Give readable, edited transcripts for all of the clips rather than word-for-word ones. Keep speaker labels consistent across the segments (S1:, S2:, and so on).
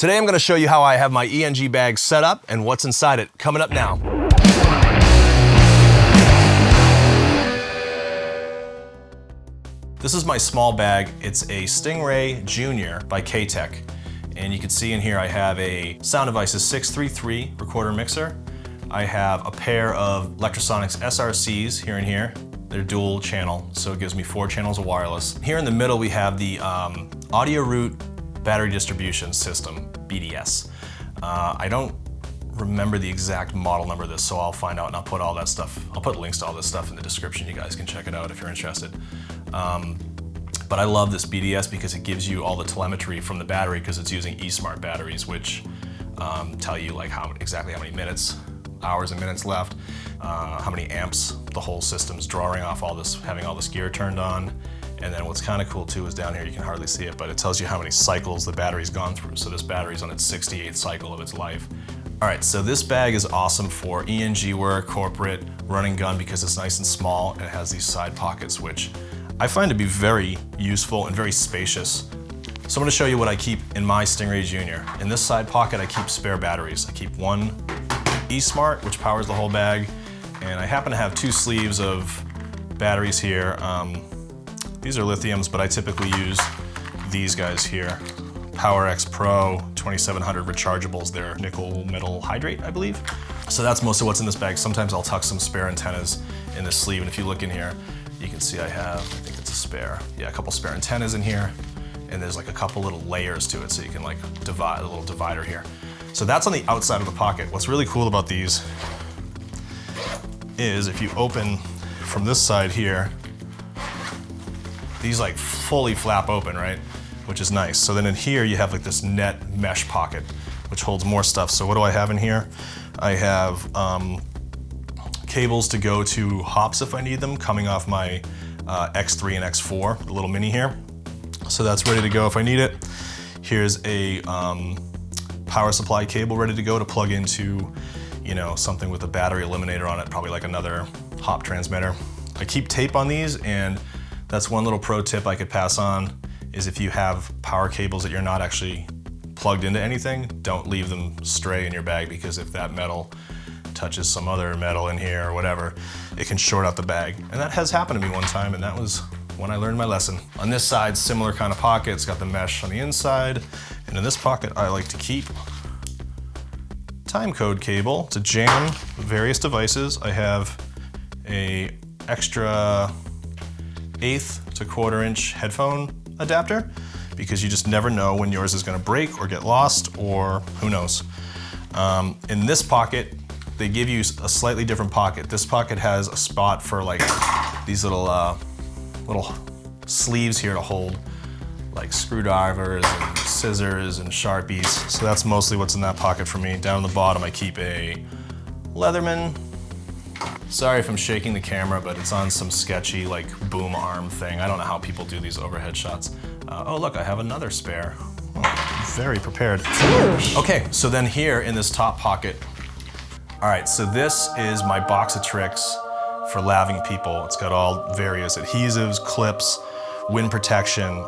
S1: Today I'm going to show you how I have my ENG bag set up and what's inside it, coming up now. This is my small bag. It's a Stingray Junior by K-Tech. And you can see in here I have a Sound Devices 633 recorder mixer. I have a pair of Lectrosonics SRCs here and here. They're dual channel, so it gives me 4 channels of wireless. Here in the middle we have the Audio Root Battery Distribution System, BDS. I don't remember the exact model number of this, so I'll find out and I'll put all that stuff, I'll put links to all this stuff in the description. You guys can check it out if you're interested. But I love this BDS because it gives you all the telemetry from the battery because it's using eSmart batteries, which tell you like exactly how many minutes, hours and minutes left, how many amps the whole system's drawing off all this, having all this gear turned on. And then what's kind of cool too is down here, you can hardly see it, but it tells you how many cycles the battery's gone through. So this battery's on its 68th cycle of its life. All right, so this bag is awesome for ENG work, corporate, run and gun because it's nice and small and it has these side pockets, which I find to be very useful and very spacious. So I'm gonna show you what I keep in my Stingray Junior. In this side pocket, I keep spare batteries. I keep one eSmart, which powers the whole bag, and I happen to have 2 sleeves of batteries here. These are lithiums, but I typically use these guys here. Powerex Pro 2700 rechargeables. They're nickel metal hydrate, I believe. So that's most of what's in this bag. Sometimes I'll tuck some spare antennas in this sleeve, and if you look in here, you can see I think it's a spare. Yeah, a couple spare antennas in here, and there's like a couple little layers to it, so you can like divide, a little divider here. So that's on the outside of the pocket. What's really cool about these is if you open from this side here, these like fully flap open, right? Which is nice. So then in here you have like this net mesh pocket, which holds more stuff. So what do I have in here? I have cables to go to hops if I need them, coming off my X3 and X4, the little mini here. So that's ready to go if I need it. Here's a power supply cable ready to go to plug into, you know, something with a battery eliminator on it, probably like another hop transmitter. I keep tape on these, and that's one little pro tip I could pass on, is if you have power cables that you're not actually plugged into anything, don't leave them stray in your bag, because if that metal touches some other metal in here or whatever, it can short out the bag. And that has happened to me one time, and that was when I learned my lesson. On this side, similar kind of pocket. It's got the mesh on the inside. And in this pocket, I like to keep Timecode cable to jam various devices. I have a extra 1/8 to 1/4 inch headphone adapter, because you just never know when yours is gonna break or get lost, or who knows. In this pocket, they give you a slightly different pocket. This pocket has a spot for like these little sleeves here to hold like screwdrivers and scissors and Sharpies. So that's mostly what's in that pocket for me. Down on the bottom, I keep a Leatherman. Sorry if I'm shaking the camera, but it's on some sketchy like boom arm thing. I don't know how people do these overhead shots. Oh look, I have another spare. Oh, very prepared. Okay, so then here in this top pocket, all right, so this is my box of tricks for laving people. It's got all various adhesives, clips, wind protection,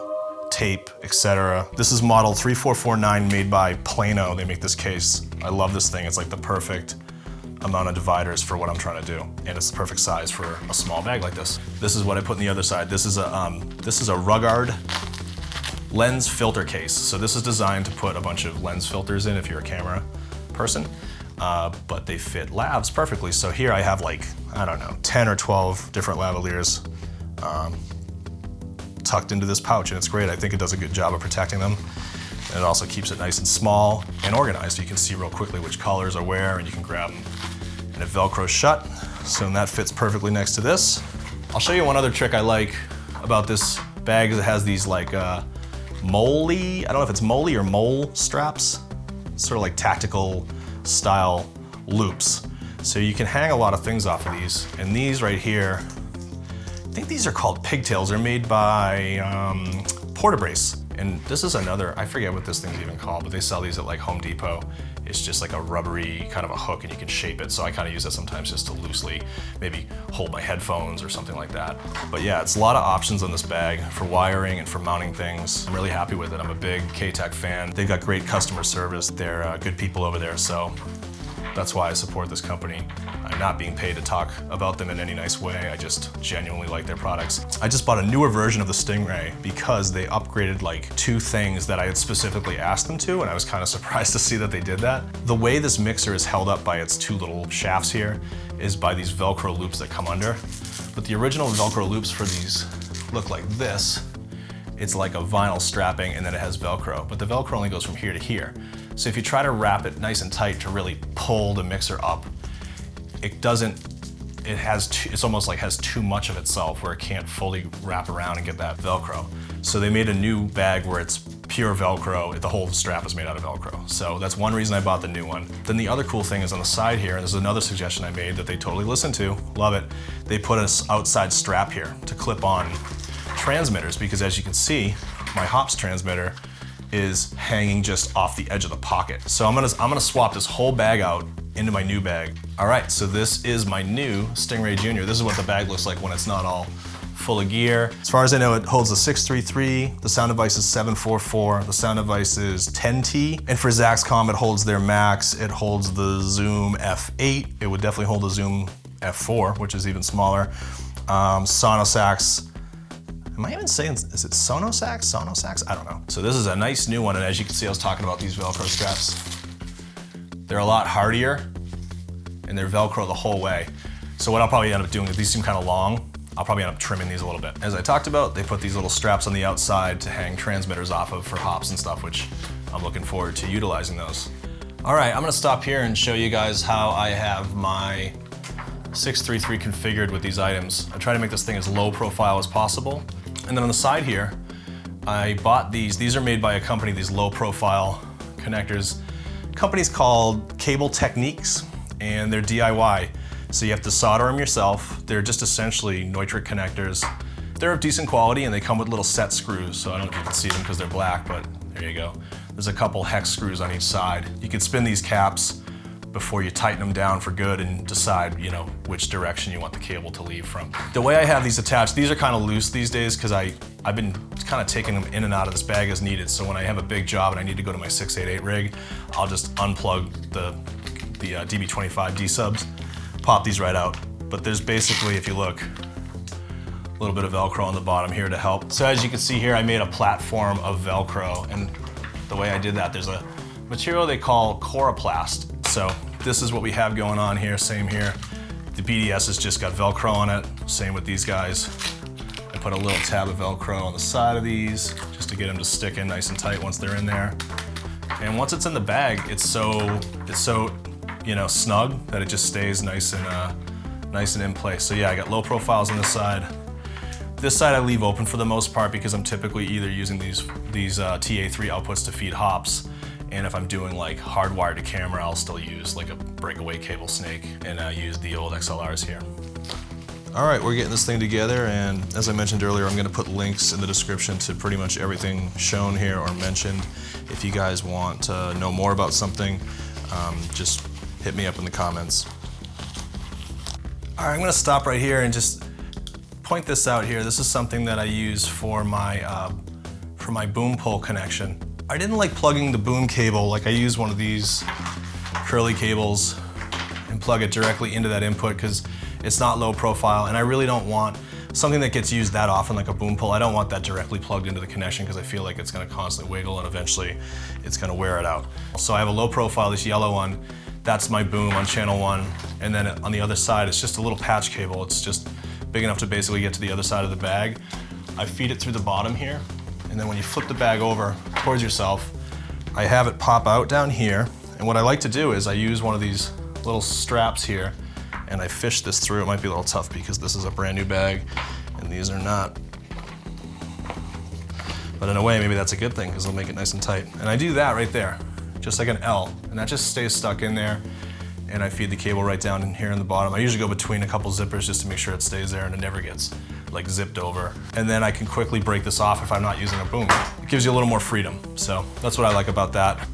S1: tape, etc. This is model 3449 made by Plano. They make this case. I love this thing. It's like the perfect amount of dividers for what I'm trying to do. And it's the perfect size for a small bag like this. This is what I put in the other side. This is a Ruggard lens filter case. So this is designed to put a bunch of lens filters in if you're a camera person. But they fit lavs perfectly. So here I have like, I don't know, 10 or 12 different lavaliers tucked into this pouch, and it's great. I think it does a good job of protecting them. And it also keeps it nice and small and organized. You can see real quickly which colors are where, and you can grab them. And it Velcros shut, so that fits perfectly next to this. I'll show you one other trick I like about this bag, is it has these like moley, I don't know if it's moley or mole straps, sort of like tactical style loops. So you can hang a lot of things off of these. And these right here, I think these are called pigtails. They're made by Portabrace. And this is another, I forget what this thing's even called, but they sell these at like Home Depot. it's just like a rubbery kind of a hook and you can shape it. So I kind of use that sometimes just to loosely maybe hold my headphones or something like that. But yeah, it's a lot of options on this bag for wiring and for mounting things. I'm really happy with it. I'm a big K-Tech fan. They've got great customer service. They're good people over there, so that's why I support this company. I'm not being paid to talk about them in any nice way. I just genuinely like their products. I just bought a newer version of the Stingray because they upgraded like 2 things that I had specifically asked them to, and I was kind of surprised to see that they did that. The way this mixer is held up by its 2 little shafts here is by these Velcro loops that come under. But the original Velcro loops for these look like this. It's like a vinyl strapping and then it has Velcro, but the Velcro only goes from here to here. So if you try to wrap it nice and tight to really pull the mixer up, it's almost like has too much of itself where it can't fully wrap around and get that Velcro. So they made a new bag where it's pure Velcro. The whole strap is made out of Velcro. So that's one reason I bought the new one. Then the other cool thing is on the side here, and this is another suggestion I made that they totally listened to, love it. They put an outside strap here to clip on transmitters, because as you can see, my hops transmitter is hanging just off the edge of the pocket. So I'm gonna swap this whole bag out into my new bag. All right, so this is my new Stingray Junior. This is what the bag looks like when it's not all full of gear. As far as I know, it holds a 633, the sound device is 744, the sound device is 10T, and for Zaxcom it holds their Max, it holds the Zoom F8, it would definitely hold the Zoom F4, which is even smaller. Sonosax, am I even saying, is it Sonosax? Sonosax? I don't know. So this is a nice new one, and as you can see, I was talking about these Velcro straps. They're a lot hardier, and they're Velcro the whole way. So what I'll probably end up doing, if these seem kind of long, I'll probably end up trimming these a little bit. As I talked about, they put these little straps on the outside to hang transmitters off of for hops and stuff, which I'm looking forward to utilizing those. All right, I'm gonna stop here and show you guys how I have my 633 configured with these items. I try to make this thing as low profile as possible. And then on the side here, I bought these. These are made by a company, these low profile connectors. Company's called Cable Techniques, and they're DIY. So you have to solder them yourself. They're just essentially nitric connectors. They're of decent quality and they come with little set screws. So I don't know if you can see them because they're black, but there you go. There's a couple hex screws on each side. You can spin these caps before you tighten them down for good and decide, you know, which direction you want the cable to leave from. The way I have these attached, these are kind of loose these days because I've been kind of taking them in and out of this bag as needed. So when I have a big job and I need to go to my 688 rig, I'll just unplug the DB25 D subs, pop these right out. But there's basically, if you look, a little bit of Velcro on the bottom here to help. So as you can see here, I made a platform of Velcro, and the way I did that, there's a material they call Coroplast. So this is what we have going on here, same here. The BDS has just got Velcro on it, same with these guys. I put a little tab of Velcro on the side of these just to get them to stick in nice and tight once they're in there. And once it's in the bag, it's so you know, snug that it just stays nice and in place. So yeah, I got low profiles on this side. This side I leave open for the most part because I'm typically either using these TA3 outputs to feed hops, and if I'm doing like hardwired to camera, I'll still use like a breakaway cable snake and use the old XLRs here. All right, we're getting this thing together, and as I mentioned earlier, I'm gonna put links in the description to pretty much everything shown here or mentioned. If you guys want to know more about something, just hit me up in the comments. All right, I'm gonna stop right here and just point this out here. This is something that I use for my boom pole connection. I didn't like plugging the boom cable. Like I use one of these curly cables and plug it directly into that input because it's not low profile, and I really don't want something that gets used that often like a boom pole. I don't want that directly plugged into the connection because I feel like it's gonna constantly wiggle and eventually it's gonna wear it out. So I have a low profile, this yellow one, that's my boom on channel 1, and then on the other side it's just a little patch cable. It's just big enough to basically get to the other side of the bag. I feed it through the bottom here, and then when you flip the bag over towards yourself, I have it pop out down here, and what I like to do is I use one of these little straps here and I fish this through. It might be a little tough because this is a brand new bag and these are not. But in a way, maybe that's a good thing because it'll make it nice and tight. And I do that right there, just like an L, and that just stays stuck in there, and I feed the cable right down in here in the bottom. I usually go between a couple zippers just to make sure it stays there and it never gets like zipped over. And then I can quickly break this off if I'm not using a boom. It gives you a little more freedom. So that's what I like about that.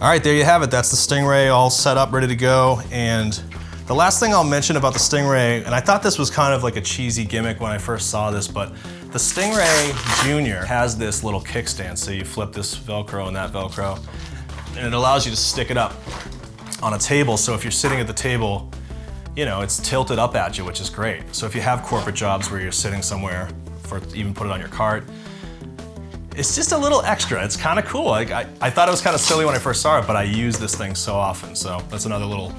S1: All right, there you have it. That's the Stingray all set up, ready to go. And the last thing I'll mention about the Stingray, and I thought this was kind of like a cheesy gimmick when I first saw this, but the Stingray Junior has this little kickstand. So you flip this Velcro and that Velcro, and it allows you to stick it up on a table. So if you're sitting at the table, you know, it's tilted up at you, which is great. So if you have corporate jobs where you're sitting somewhere, for even put it on your cart, it's just a little extra. It's kind of cool. Like, I thought it was kind of silly when I first saw it, but I use this thing so often. So that's another little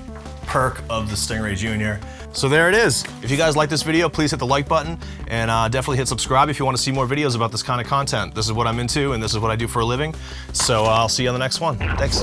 S1: perk of the Stingray Junior. So there it is. If you guys like this video, please hit the like button and definitely hit subscribe if you want to see more videos about this kind of content. This is what I'm into and this is what I do for a living. So I'll see you on the next one. Thanks.